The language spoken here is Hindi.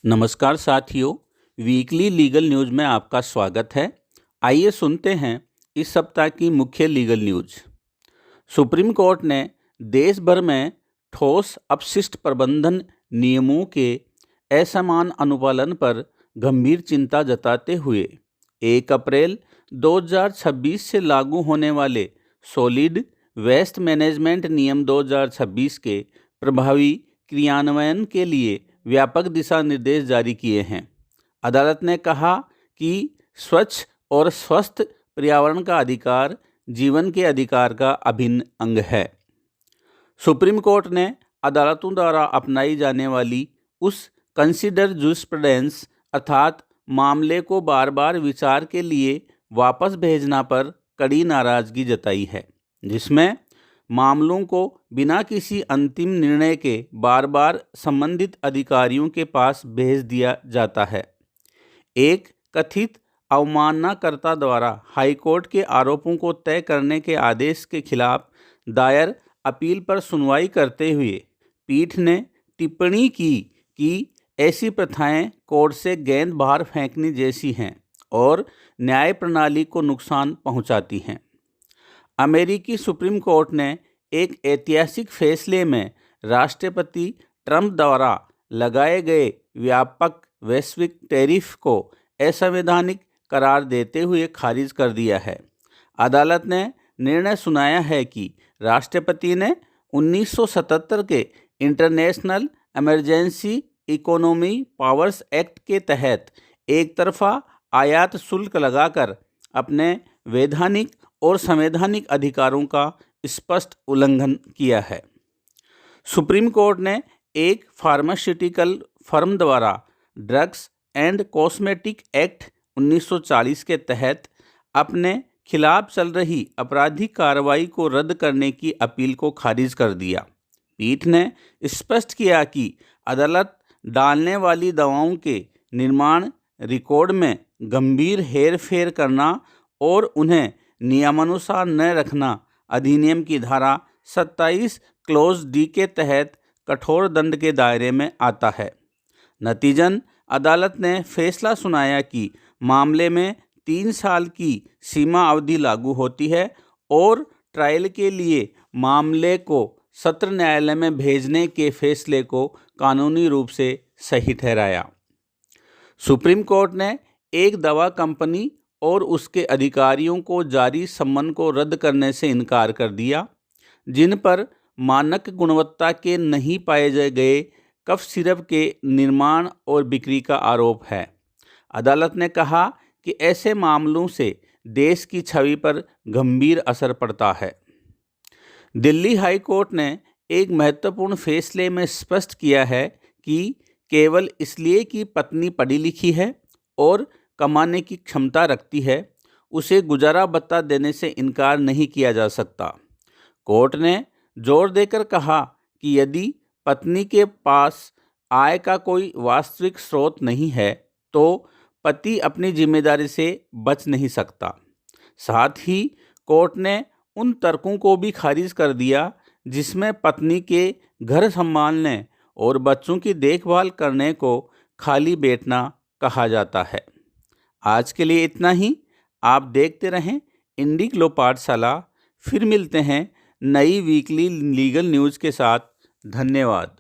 नमस्कार साथियों, वीकली लीगल न्यूज़ में आपका स्वागत है। आइए सुनते हैं इस सप्ताह की मुख्य लीगल न्यूज़। सुप्रीम कोर्ट ने देश भर में ठोस अपशिष्ट प्रबंधन नियमों के असमान अनुपालन पर गंभीर चिंता जताते हुए 1 अप्रैल 2026 से लागू होने वाले सॉलिड वेस्ट मैनेजमेंट नियम 2026 के प्रभावी क्रियान्वयन के लिए व्यापक दिशा निर्देश जारी किए हैं। अदालत ने कहा कि स्वच्छ और स्वस्थ पर्यावरण का अधिकार जीवन के अधिकार का अभिन्न अंग है। सुप्रीम कोर्ट ने अदालतों द्वारा अपनाई जाने वाली उस कंसिडर जूरिस्प्रूडेंस अर्थात मामले को बार बार विचार के लिए वापस भेजना पर कड़ी नाराजगी जताई है, जिसमें मामलों को बिना किसी अंतिम निर्णय के बार बार संबंधित अधिकारियों के पास भेज दिया जाता है। एक कथित अवमाननाकर्ता द्वारा हाईकोर्ट के आरोपों को तय करने के आदेश के खिलाफ दायर अपील पर सुनवाई करते हुए पीठ ने टिप्पणी की कि ऐसी प्रथाएं कोर्ट से गेंद बाहर फेंकने जैसी हैं और न्याय प्रणाली को नुकसान पहुंचाती हैं। अमेरिकी सुप्रीम कोर्ट ने एक ऐतिहासिक फैसले में राष्ट्रपति ट्रंप द्वारा लगाए गए व्यापक वैश्विक टैरिफ को असंवैधानिक करार देते हुए खारिज कर दिया है। अदालत ने निर्णय सुनाया है कि राष्ट्रपति ने 1977 के international emergency economy powers act के तहत एक तरफा आयात शुल्क लगाकर अपने वैधानिक और संवैधानिक अधिकारों का स्पष्ट उल्लंघन किया है। सुप्रीम कोर्ट ने एक फार्मास्यूटिकल फर्म द्वारा ड्रग्स एंड कॉस्मेटिक एक्ट 1940 के तहत अपने खिलाफ चल रही आपराधिक कार्रवाई को रद्द करने की अपील को खारिज कर दिया। पीठ ने स्पष्ट किया कि अदालत डालने वाली दवाओं के निर्माण रिकॉर्ड में गंभीर हेरफेर करना और उन्हें नियमानुसार न रखना अधिनियम की धारा 27 क्लॉज डी के तहत कठोर दंड के दायरे में आता है। नतीजन अदालत ने फैसला सुनाया कि मामले में 3 साल की सीमा अवधि लागू होती है और ट्रायल के लिए मामले को सत्र न्यायालय में भेजने के फैसले को कानूनी रूप से सही ठहराया। सुप्रीम कोर्ट ने एक दवा कंपनी और उसके अधिकारियों को जारी सम्मन को रद्द करने से इनकार कर दिया, जिन पर मानक गुणवत्ता के नहीं पाए गए कफ सिरप के निर्माण और बिक्री का आरोप है। अदालत ने कहा कि ऐसे मामलों से देश की छवि पर गंभीर असर पड़ता है। दिल्ली हाई कोर्ट ने एक महत्वपूर्ण फैसले में स्पष्ट किया है कि केवल इसलिए कि पत्नी पढ़ी लिखी है और कमाने की क्षमता रखती है, उसे गुजारा भत्ता देने से इनकार नहीं किया जा सकता। कोर्ट ने जोर देकर कहा कि यदि पत्नी के पास आय का कोई वास्तविक स्रोत नहीं है तो पति अपनी जिम्मेदारी से बच नहीं सकता। साथ ही कोर्ट ने उन तर्कों को भी खारिज कर दिया जिसमें पत्नी के घर संभालने और बच्चों की देखभाल करने को खाली बैठना कहा जाता है। आज के लिए इतना ही। आप देखते रहें इंडिग्लो पाठशाला। फिर मिलते हैं नई वीकली लीगल न्यूज़ के साथ। धन्यवाद।